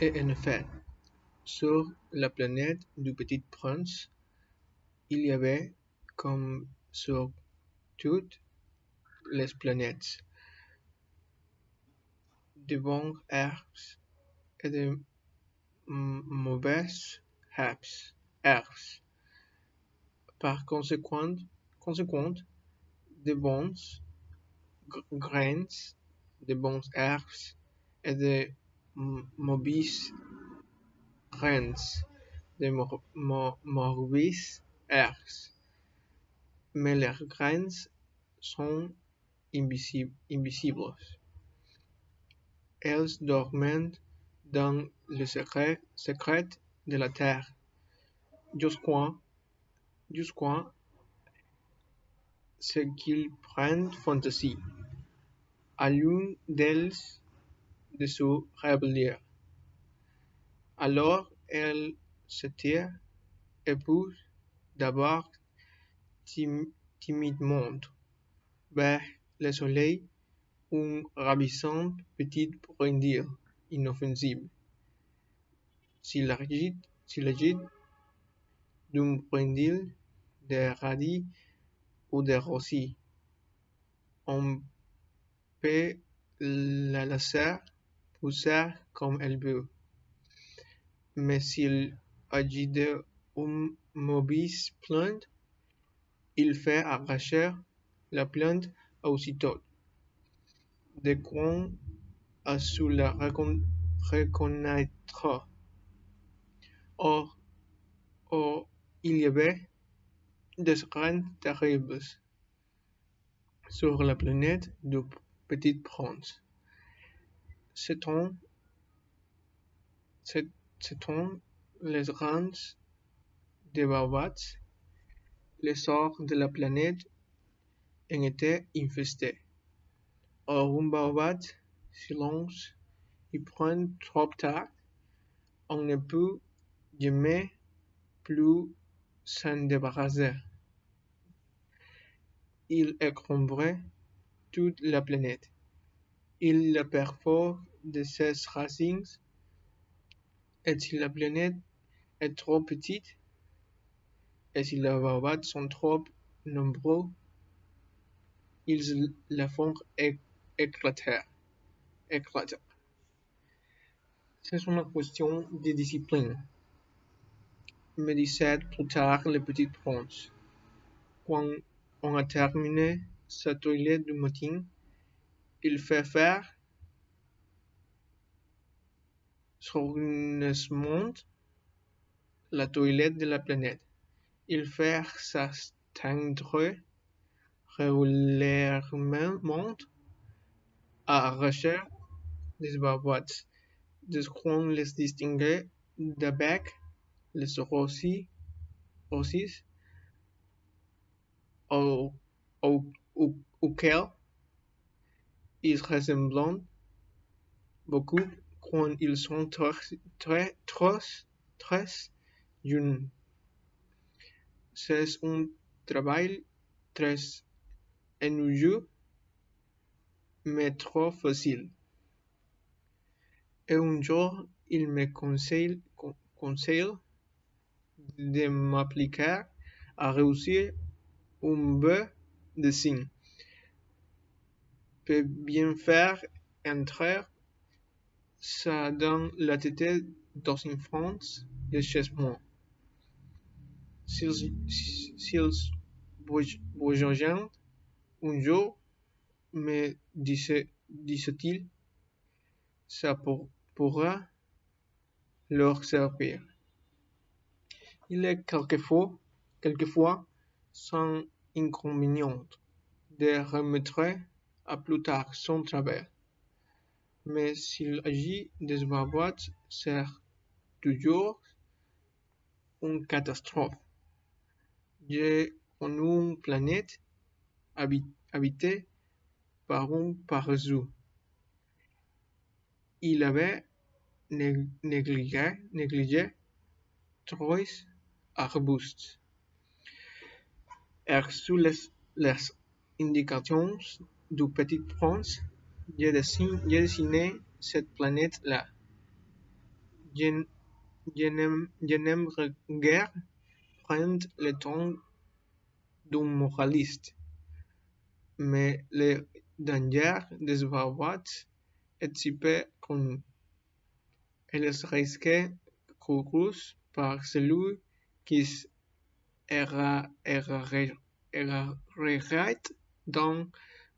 Et en effet, sur la planète du Petit Prince, il y avait, comme sur toutes les planètes, de bons herbes et de mauvaises herbes. Par conséquent, de bons grains, de bons herbes et de mauvaises grains, de mauvaises herbes. Mais les grains sont invisibles. Elles dorment dans le secret de la terre, jusqu'à ce qu'ils prennent fantaisie à l'une d'elles de se révéler. Alors elle se tire et pousse d'abord timidement vers le soleil une ravissante petite brindille inoffensive. S'il s'agit d'une brindille de radis ou de rosis, on peut la laisser pousser comme elle veut. Mais s'il agit d'une mauvaise plante, il fait arracher la plante aussitôt. De quoi à se la reconnaître. Or, il y avait des graines terribles sur la planète du Petit Prince. C'est-on les graines de baobabs? Les sorts de la planète en étaient infestés. Or, un baobab, si l'on y prend trop tard, on ne peut jamais plus s'en débarrasser. Il encombrait toute la planète. Il la perfore de ses racines, et si la planète est trop petite, et si les baobabs sont trop nombreux, ils la font éclater. C'est une question de discipline, me disait plus tard le Petit Prince. Quand on a terminé sa toilette du matin, il fait faire soigneusement la toilette de la planète. Il fait s'attendre régulièrement à arracher les baobabs, de qu'on les distingue d'avec les rosis auxquels ils ressemblent beaucoup quand ils sont très jeunes. C'est un travail très ennuyeux, mais trop facile. Et un jour, il me conseille de m'appliquer à réussir un beau dessin. Peut bien faire entrer ça dans la tête des enfants de chez moi. S'ils voyageaient un jour, me disait-il, ça pourra leur servir. Il est quelquefois sans inconvénient de remettre à plus tard son travail. Mais s'il agit des baobabs, c'est toujours une catastrophe. J'ai connu une planète habitée par un paresseux. Il avait négligé 3 arbustes. Et sous les indications du Petit Prince, j'ai dessiné cette planète-là. Je n'aime guère prendre le temps d'un moraliste, mais le danger des barbares est si peu connu, et le risque couru par celui qui errerait dans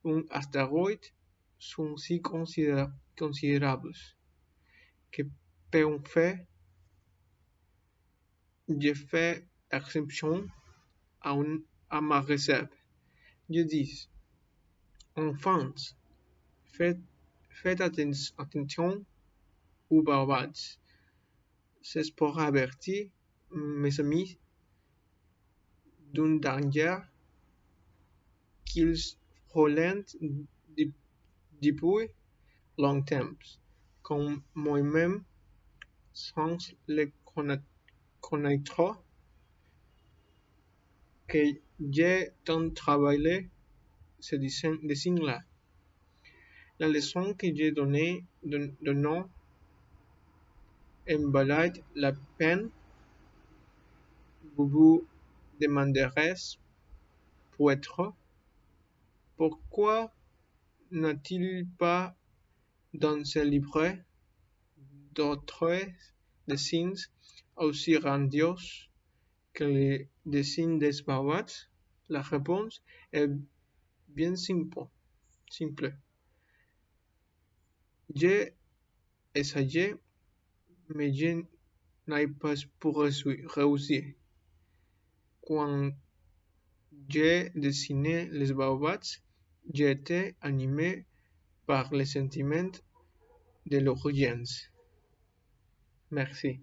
un astéroïde sont si considérables que peu fait, je fais exception à ma réserve. Je dis, enfants, faites, attention aux barbares. C'est pour avertir mes amis d'un danger qu'ils frôlent depuis longtemps, comme moi-même, sans le connaître, que j'ai tant travaillé ce dessin-là. La leçon que j'ai donnée non en valait la peine. Vous vous demanderez peut-être pourquoi n'a-t-il pas dans ce livre d'autres dessins aussi grandioses que les dessins des barbares? La réponse est bien simple. J'ai essayé, mais je n'ai pas pour réussir. Quand j'ai dessiné les barbares, j'ai été animé par les sentiments de l'urgence. Merci.